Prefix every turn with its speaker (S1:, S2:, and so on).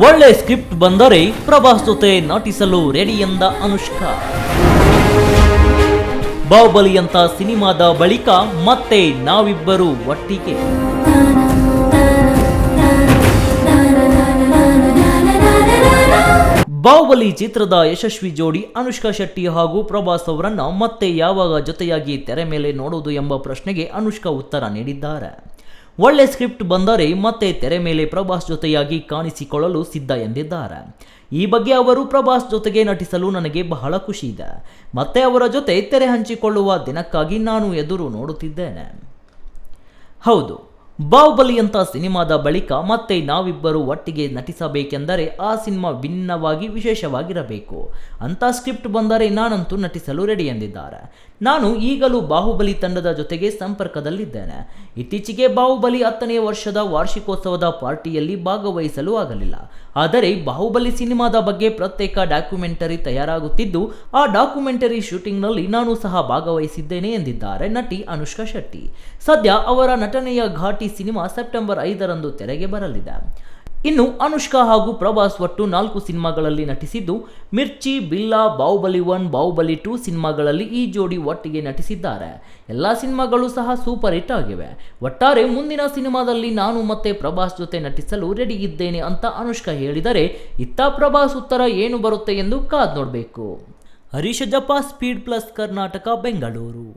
S1: ಒಳ್ಳೆ ಸ್ಕ್ರಿಪ್ಟ್ ಬಂದರೆ ಪ್ರಭಾಸ್ ಜೊತೆ ನಟಿಸಲು ರೆಡಿ ಎಂದ ಅನುಷ್ಕಾ. ಬಾಹುಬಲಿ ಅಂತ ಸಿನಿಮಾದ ಬಳಿಕ ಮತ್ತೆ ನಾವಿಬ್ಬರು ಒಟ್ಟಿಗೆ. ಬಾಹುಬಲಿ ಚಿತ್ರದ ಯಶಸ್ವಿ ಜೋಡಿ ಅನುಷ್ಕಾ ಶೆಟ್ಟಿ ಹಾಗೂ ಪ್ರಭಾಸ್ ಅವರನ್ನ ಮತ್ತೆ ಯಾವಾಗ ಜೊತೆಯಾಗಿ ತೆರೆ ಮೇಲೆ ನೋಡುವುದು ಎಂಬ ಪ್ರಶ್ನೆಗೆ ಅನುಷ್ಕಾ ಉತ್ತರ ನೀಡಿದ್ದಾರೆ. ಒಳ್ಳೆ ಸ್ಕ್ರಿಪ್ಟ್ ಬಂದರೆ ಮತ್ತೆ ತೆರೆ ಮೇಲೆ ಪ್ರಭಾಸ್ ಜೊತೆಯಾಗಿ ಕಾಣಿಸಿಕೊಳ್ಳಲು ಸಿದ್ಧ ಎಂದಿದ್ದಾರೆ. ಈ ಬಗ್ಗೆ ಅವರು ಪ್ರಭಾಸ್ ಜೊತೆಗೆ ನಟಿಸಲು ನನಗೆ ಬಹಳ ಖುಷಿ ಇದೆ. ಮತ್ತೆ ಅವರ ಜೊತೆ ತೆರೆ ಹಂಚಿಕೊಳ್ಳುವ ದಿನಕ್ಕಾಗಿ ನಾನು ಎದುರು ನೋಡುತ್ತಿದ್ದೇನೆ. ಹೌದು, ಬಾಹುಬಲಿ ಅಂತ ಸಿನಿಮಾದ ಬಳಿಕ ಮತ್ತೆ ನಾವಿಬ್ಬರು ಒಟ್ಟಿಗೆ ನಟಿಸಬೇಕೆಂದರೆ ಆ ಸಿನಿಮಾ ಭಿನ್ನವಾಗಿ ವಿಶೇಷವಾಗಿರಬೇಕು. ಅಂತ ಸ್ಕ್ರಿಪ್ಟ್ ಬಂದರೆ ನಾನಂತೂ ನಟಿಸಲು ರೆಡಿ ಎಂದಿದ್ದಾರೆ. ನಾನು ಈಗಲೂ ಬಾಹುಬಲಿ ತಂಡದ ಜೊತೆಗೆ ಸಂಪರ್ಕದಲ್ಲಿದ್ದೇನೆ. ಇತ್ತೀಚೆಗೆ ಬಾಹುಬಲಿ 10ನೇ ವರ್ಷದ ವಾರ್ಷಿಕೋತ್ಸವದ ಪಾರ್ಟಿಯಲ್ಲಿ ಭಾಗವಹಿಸಲು ಆಗಲಿಲ್ಲ. ಆದರೆ ಬಾಹುಬಲಿ ಸಿನಿಮಾದ ಬಗ್ಗೆ ಪ್ರತ್ಯೇಕ ಡಾಕ್ಯುಮೆಂಟರಿ ತಯಾರಾಗುತ್ತಿದ್ದು, ಆ ಡಾಕ್ಯುಮೆಂಟರಿ ಶೂಟಿಂಗ್ನಲ್ಲಿ ನಾನು ಸಹ ಭಾಗವಹಿಸಿದ್ದೇನೆ ಎಂದಿದ್ದಾರೆ ನಟಿ ಅನುಷ್ಕಾ ಶೆಟ್ಟಿ. ಸದ್ಯ ಅವರ ನಟನೆಯ ಘಾಟಿ ಸಿನಿಮಾ ಸೆಪ್ಟೆಂಬರ್ 5ರಂದು ತೆರೆಗೆ ಬರಲಿದೆ. ಇನ್ನು ಅನುಷ್ಕಾ ಹಾಗೂ ಪ್ರಭಾಸ್ ಒಟ್ಟು 4 ಸಿನಿಮಾಗಳಲ್ಲಿ ನಟಿಸಿದ್ದು, ಮಿರ್ಚಿ, ಬಿಲ್ಲಾ, ಬಾಹುಬಲಿ 1, ಬಾಹುಬಲಿ 2 ಸಿನಿಮಾಗಳಲ್ಲಿ ಈ ಜೋಡಿ ಒಟ್ಟಿಗೆ ನಟಿಸಿದ್ದಾರೆ. ಎಲ್ಲ ಸಿನಿಮಾಗಳು ಸಹ ಸೂಪರ್ ಹಿಟ್ ಆಗಿವೆ. ಒಟ್ಟಾರೆ ಮುಂದಿನ ಸಿನಿಮಾದಲ್ಲಿ ನಾನು ಮತ್ತೆ ಪ್ರಭಾಸ್ ಜೊತೆ ನಟಿಸಲು ರೆಡಿ ಇದ್ದೇನೆ ಅಂತ ಅನುಷ್ಕಾ ಹೇಳಿದರೆ, ಇತ್ತ ಪ್ರಭಾಸ್ ಉತ್ತರ ಏನು ಬರುತ್ತೆ ಎಂದು ಕಾದ್ ನೋಡಬೇಕು. ಹರೀಶ್ ಜಪ್ಪ, ಸ್ಪೀಡ್ ಪ್ಲಸ್ ಕರ್ನಾಟಕ, ಬೆಂಗಳೂರು.